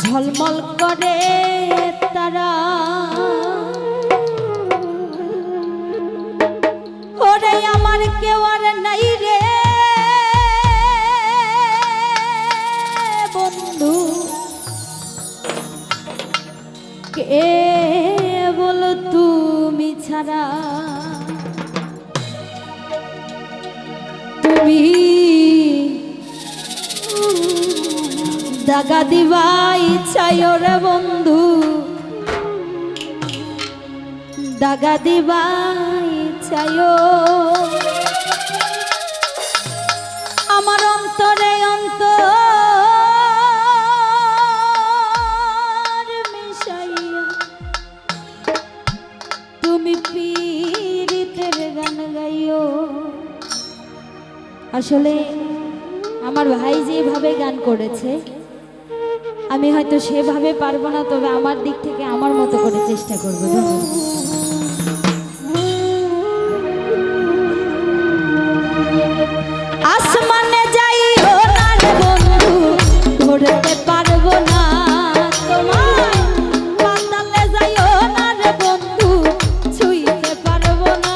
ঝলমল করে তারা ওরে আমার কেউ আর নাই রে বন্ধু কে বলো তুমি ছাড়া তুমি দাগা দিবাই চাই রে বন্ধু দাগা দিবাই চাই আমার অন্তরে অন্তর মিশাইয়া তুমি পীড়িতের গান গাইও। আসলে আমার ভাই যেভাবে গান করেছে আমি হয়তো সেভাবে পারবো না, তবে আমার দিক থেকে আমার মতো করে চেষ্টা করবো। আসমানে যাইও না রে বন্ধু ধরতে পারবো না তোমায়, পাতালে যাইও না রে বন্ধু ছুঁইতে পারবো না।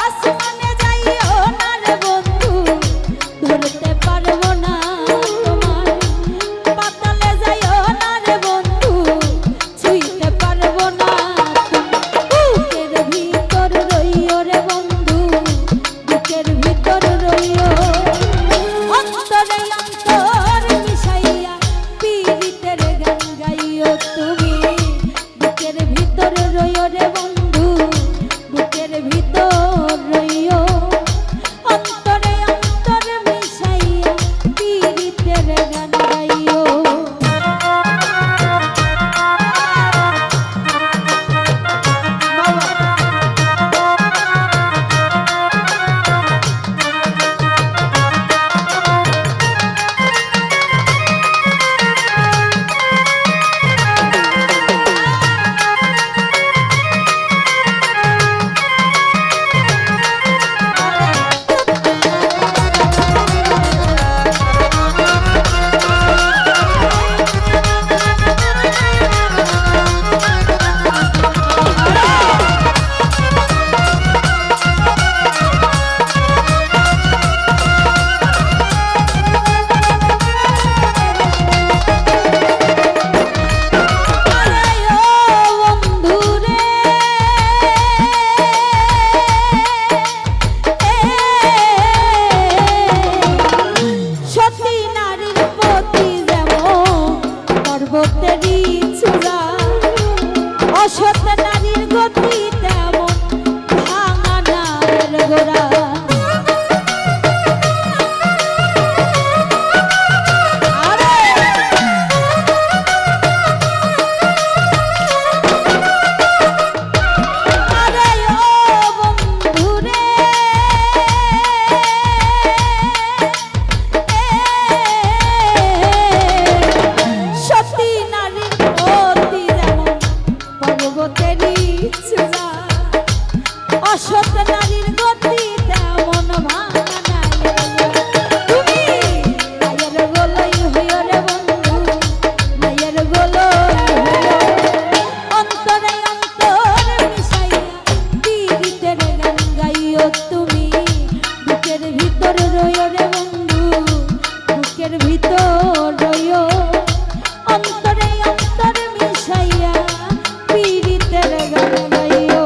আসমানে যাইও না রে বন্ধু ধরতে পারবো না তোমায়, পাতালে যাইও না রে বন্ধু ছুঁইতে পারবো না। বুকের ভিতর রইও রে বন্ধু বুকের ভিতর রইও, অন্তরে অন্তর মিশাইয়া পীড়িতের গান গাইও তুমি। বুকের ভিতর রইও রে বন্ধু বুকের ভিতর রইও, অন্তরে অন্তর মিশাইয়া পীড়িতের গান গাইও। অসৎ নারীর গতি তেমন ভাঙা নায়ের গোড়া। অসৎ নারীর গতি তেমন ভাঙা নায়ের তুমি নায়ের গোলই হইও রে বন্ধু নায়ের গোলই হইও, অন্তরে অন্তর মিশাইয়া পীড়িতের গান গাইও তুমি। বুকের ভিতর রইও রে বন্ধু বুকের ভিতর রইও, অন্তরে অন্তর মিশাইয়া পীড়িতের গান গাইও।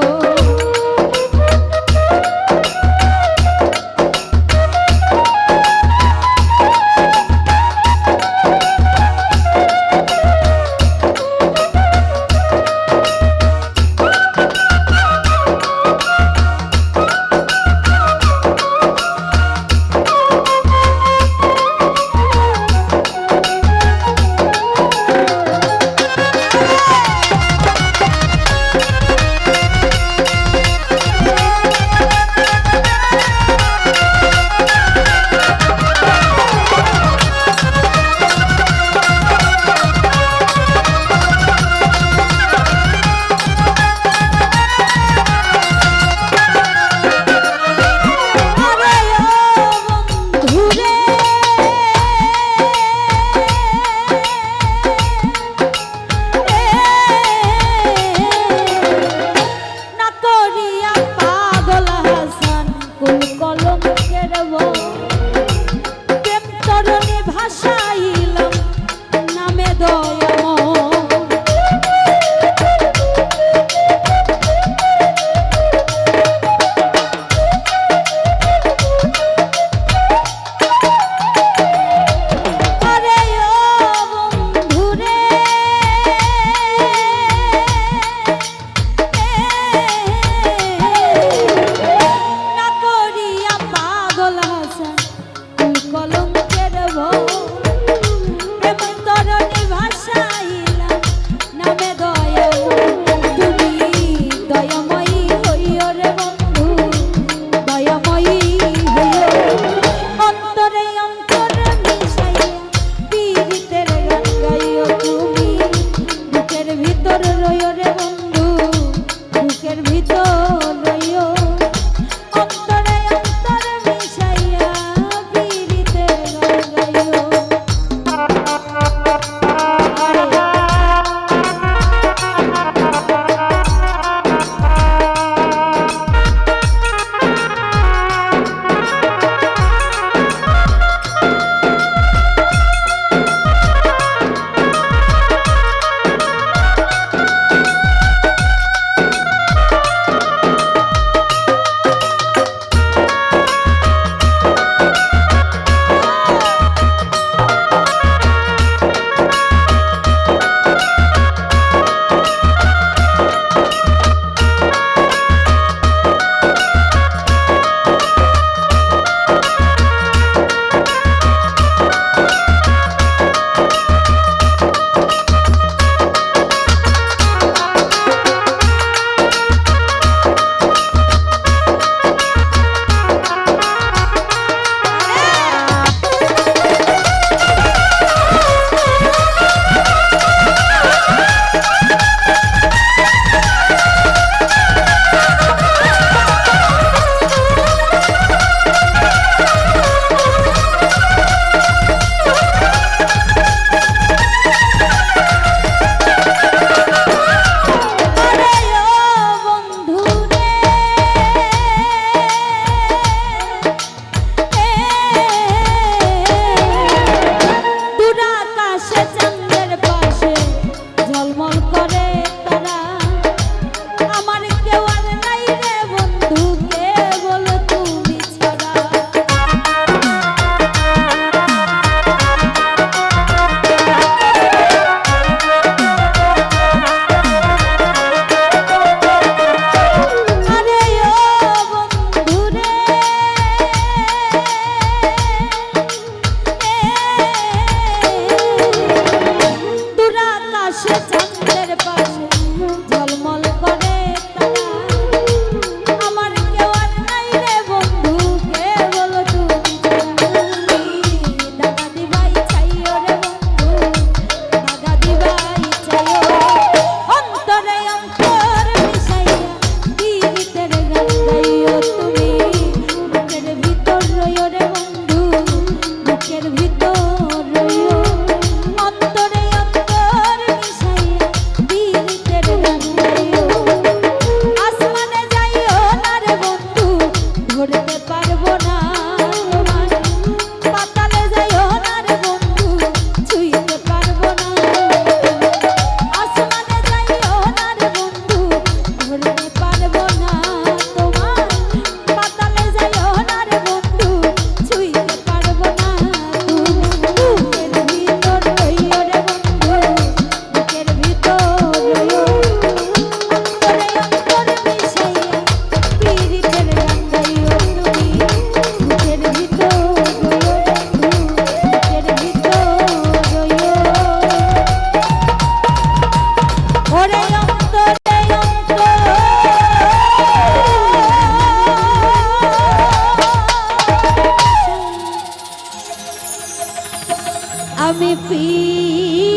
আমি ফিরে